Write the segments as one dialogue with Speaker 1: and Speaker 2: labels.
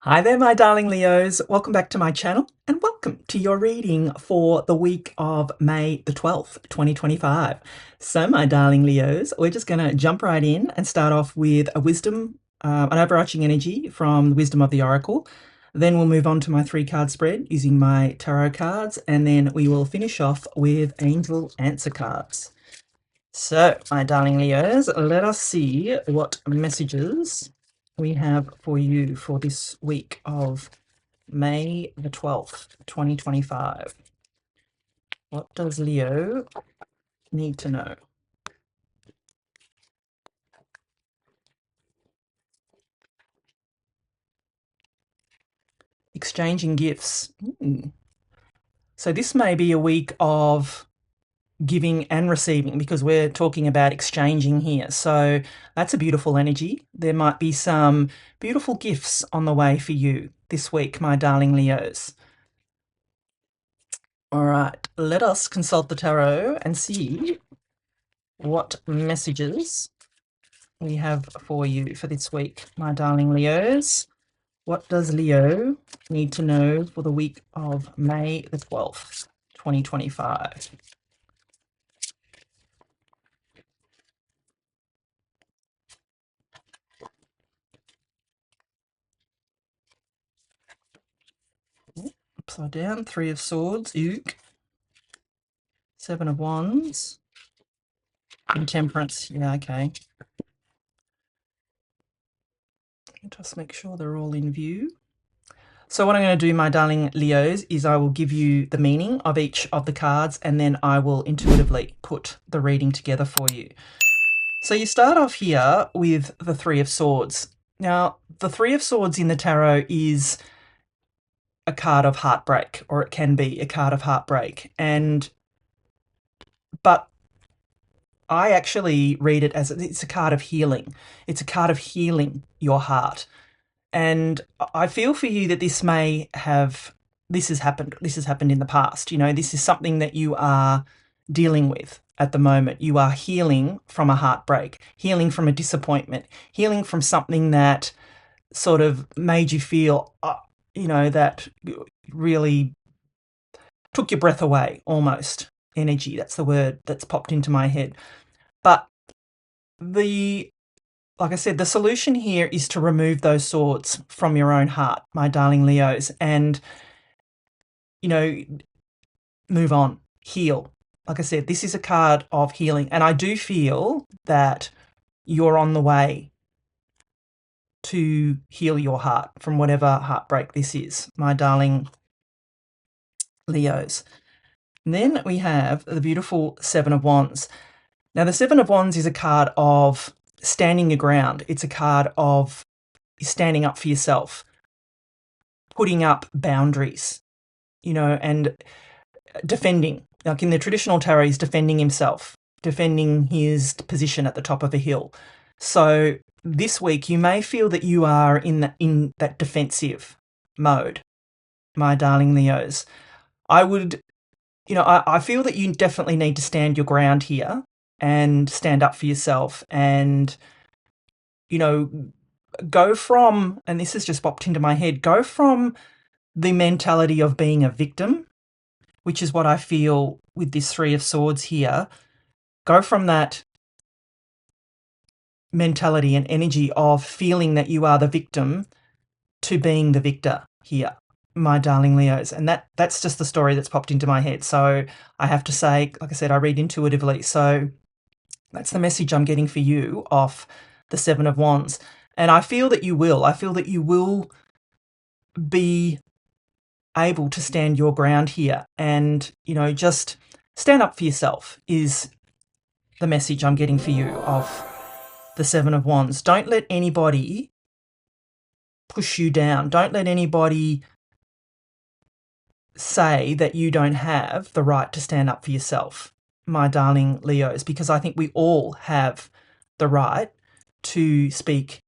Speaker 1: Hi there, my darling Leos. Welcome back to my channel and welcome to your reading for the week of May the 12th, 2025. So, my darling Leos, we're just going to jump right in and start off with a wisdom, an overarching energy from the Wisdom of the Oracle. Then we'll move on to my 3-card spread using my tarot cards, and then we will finish off with angel answer cards. So, my darling Leos, let us see what messages we have for you for this week of May the 12th, 2025. What does Leo need to know? Exchanging gifts. So this may be a week of giving and receiving because we're talking about exchanging here. So that's a beautiful energy. There might be some beautiful gifts on the way for you this week, my darling Leos. All right, let us consult the tarot and see what messages we have for you for this week, my darling Leos. What does Leo need to know for the week of May the 12th, 2025? Upside down, 3 of Swords, Uke, 7 of Wands, and Temperance. Yeah, okay. Just make sure they're all in view. So what I'm going to do, my darling Leos, is I will give you the meaning of each of the cards and then I will intuitively put the reading together for you. So you start off here with the 3 of Swords. Now, the 3 of Swords in the tarot is a card of heartbreak, or it can be a card of heartbreak. But I actually read it as it's a card of healing. It's a card of healing your heart. And I feel for you that this has happened in the past. You know, this is something that you are dealing with at the moment. You are healing from a heartbreak, healing from a disappointment, healing from something that sort of made you feel, that really took your breath away, almost. Energy, that's the word that's popped into my head. But like I said, the solution here is to remove those swords from your own heart, my darling Leos, and, move on, heal. Like I said, this is a card of healing, and I do feel that you're on the way to heal your heart from whatever heartbreak this is, my darling Leos. And then we have the beautiful 7 of Wands. Now, the 7 of Wands is a card of standing your ground. It's a card of standing up for yourself, putting up boundaries, and defending. Like in the traditional tarot, he's defending himself, defending his position at the top of a hill. So this week, you may feel that you are in that defensive mode, my darling Leos. I feel that you definitely need to stand your ground here and stand up for yourself and, go from, and this has just popped into my head, go from the mentality of being a victim, which is what I feel with this 3 of Swords here. Go from that mentality and energy of feeling that you are the victim to being the victor here, my darling Leos. And that's just the story that's popped into my head. So I have to say, like I said, I read intuitively. So that's the message I'm getting for you off the 7 of Wands. And I feel that you will. I feel that you will be able to stand your ground here and, just stand up for yourself is the message I'm getting for you of the 7 of Wands. Don't let anybody push you down. Don't let anybody say that you don't have the right to stand up for yourself, my darling Leos, because I think we all have the right to speak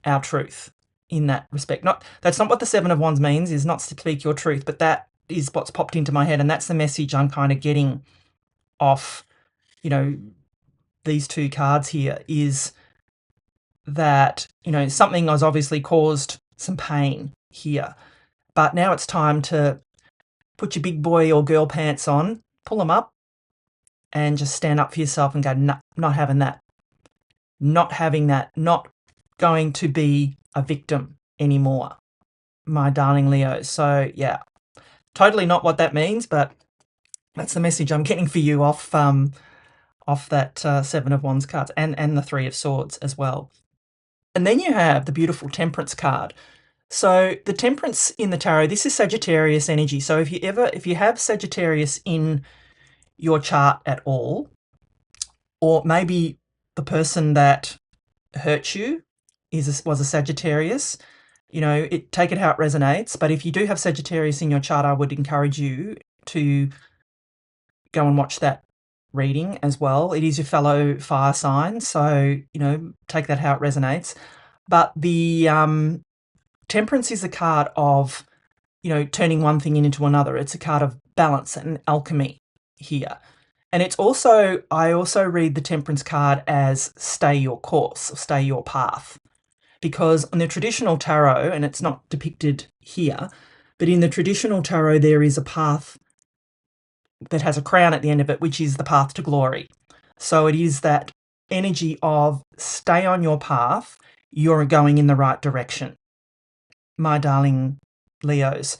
Speaker 1: our truth in that respect. That's not what the 7 of Wands means, is not to speak your truth, but that is what's popped into my head, and that's the message I'm kind of getting off, these 2 cards here, is that, something was obviously caused some pain here. But now it's time to put your big boy or girl pants on, pull them up, and just stand up for yourself and go, no, not having that. Not having that. Not going to be a victim anymore, my darling Leo. So, yeah, totally not what that means, but that's the message I'm getting for you off that Seven of Wands cards and the Three of Swords as well. And then you have the beautiful Temperance card. So the Temperance in the tarot, this is Sagittarius energy. So if you have Sagittarius in your chart at all, or maybe the person that hurt you was a Sagittarius, take it how it resonates. But if you do have Sagittarius in your chart, I would encourage you to go and watch that reading as well. It is your fellow fire sign, so take that how it resonates. But the Temperance is a card of turning one thing into another. It's a card of balance and alchemy here. And I also read the Temperance card as stay your course, or stay your path. Because in the traditional tarot, and it's not depicted here, but in the traditional tarot, there is a path that has a crown at the end of it, which is the path to glory. So it is that energy of stay on your path, you're going in the right direction, my darling Leos.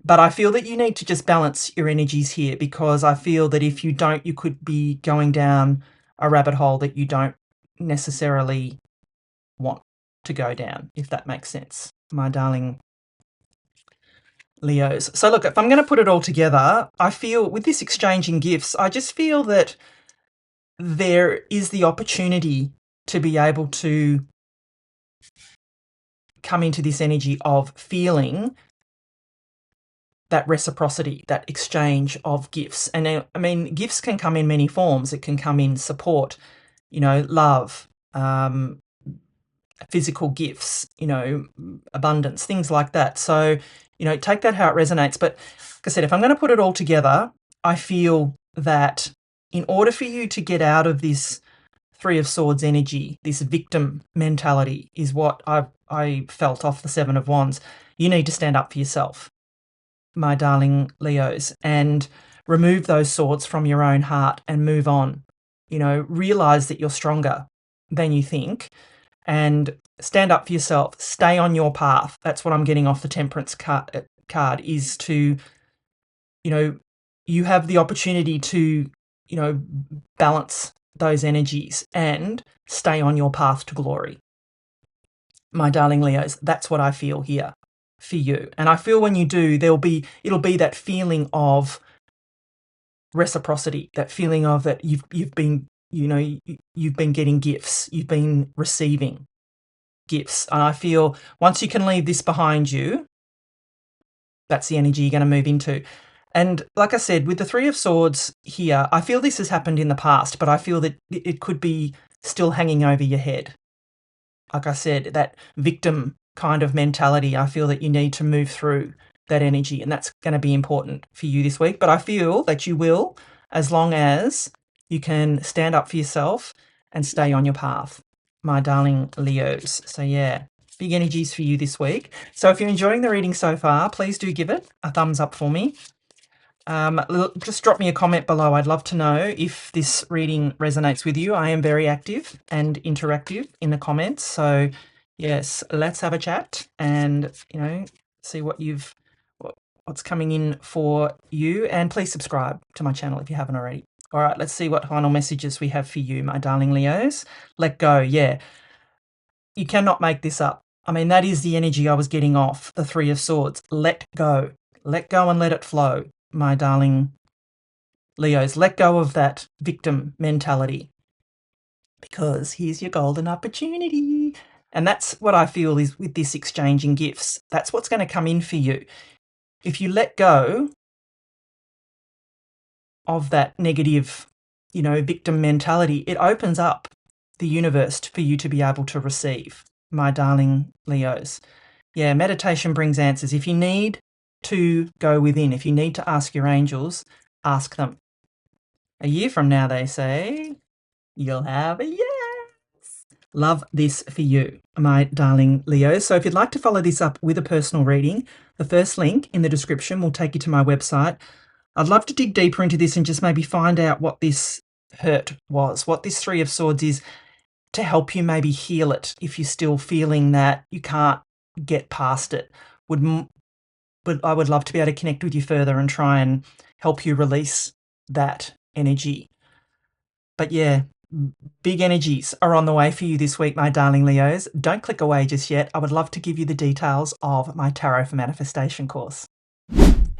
Speaker 1: But I feel that you need to just balance your energies here, because I feel that if you don't, you could be going down a rabbit hole that you don't necessarily want to go down, if that makes sense, my darling Leos. So look, if I'm going to put it all together, I feel with this exchanging gifts, I just feel that there is the opportunity to be able to come into this energy of feeling that reciprocity, that exchange of gifts. And I mean, gifts can come in many forms. It can come in support, love, physical gifts, abundance, things like that. So, take that how it resonates. But like I said, if I'm going to put it all together, I feel that in order for you to get out of this Three of Swords energy, this victim mentality is what I felt off the Seven of Wands. You need to stand up for yourself, my darling Leos, and remove those swords from your own heart and move on. Realize that you're stronger than you think and stand up for yourself. Stay on your path. That's what I'm getting off the Temperance card is to, you have the opportunity to, balance those energies and stay on your path to glory. My darling Leos, that's what I feel here for you. And I feel when you do, it'll be that feeling of reciprocity, that feeling of that you've been, you've been getting gifts, you've been receiving gifts. And I feel once you can leave this behind you, that's the energy you're going to move into. And like I said, with the Three of Swords here, I feel this has happened in the past, but I feel that it could be still hanging over your head. Like I said, that victim kind of mentality, I feel that you need to move through that energy, and that's going to be important for you this week. But I feel that you will, as long as you can stand up for yourself and stay on your path, my darling Leos. So yeah, big energies for you this week. So if you're enjoying the reading so far, please do give it a thumbs up for me. Just drop me a comment below. I'd love to know if this reading resonates with you. I am very active and interactive in the comments. So yes, let's have a chat and, see what's coming in for you. And please subscribe to my channel if you haven't already. All right, let's see what final messages we have for you, my darling Leos. Let go. Yeah. You cannot make this up. I mean, that is the energy I was getting off the Three of Swords. Let go. Let go and let it flow, my darling Leos. Let go of that victim mentality, because here's your golden opportunity. And that's what I feel is with this exchanging gifts. That's what's going to come in for you. If you let go of that negative, victim mentality, it opens up the universe for you to be able to receive, my darling Leos. Yeah, meditation brings answers. If you need to go within, if you need to ask your angels, ask them. A year from now, they say, you'll have a yes. Love this for you, my darling Leo. So if you'd like to follow this up with a personal reading, the first link in the description will take you to my website. I'd love to dig deeper into this and just maybe find out what this hurt was, what this Three of Swords is, to help you maybe heal it if you're still feeling that you can't get past it. I would love to be able to connect with you further and try and help you release that energy. But yeah, big energies are on the way for you this week, my darling Leos. Don't click away just yet. I would love to give you the details of my Tarot for Manifestation course.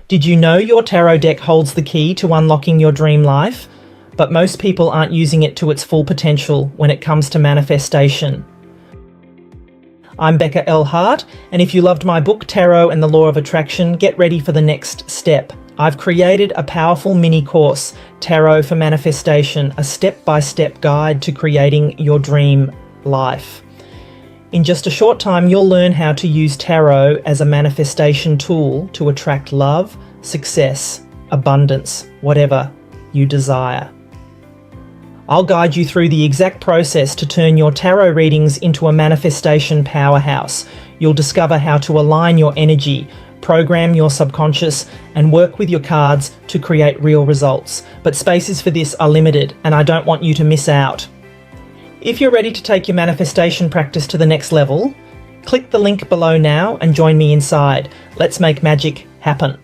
Speaker 1: Did you know your tarot deck holds the key to unlocking your dream life? But most people aren't using it to its full potential when it comes to manifestation. I'm Becca L. Hart, and if you loved my book, Tarot and the Law of Attraction, get ready for the next step. I've created a powerful mini course, Tarot for Manifestation, a step-by-step guide to creating your dream life. In just a short time, you'll learn how to use tarot as a manifestation tool to attract love, success, abundance, whatever you desire. I'll guide you through the exact process to turn your tarot readings into a manifestation powerhouse. You'll discover how to align your energy, program your subconscious, and work with your cards to create real results. But spaces for this are limited, and I don't want you to miss out. If you're ready to take your manifestation practice to the next level, click the link below now and join me inside. Let's make magic happen.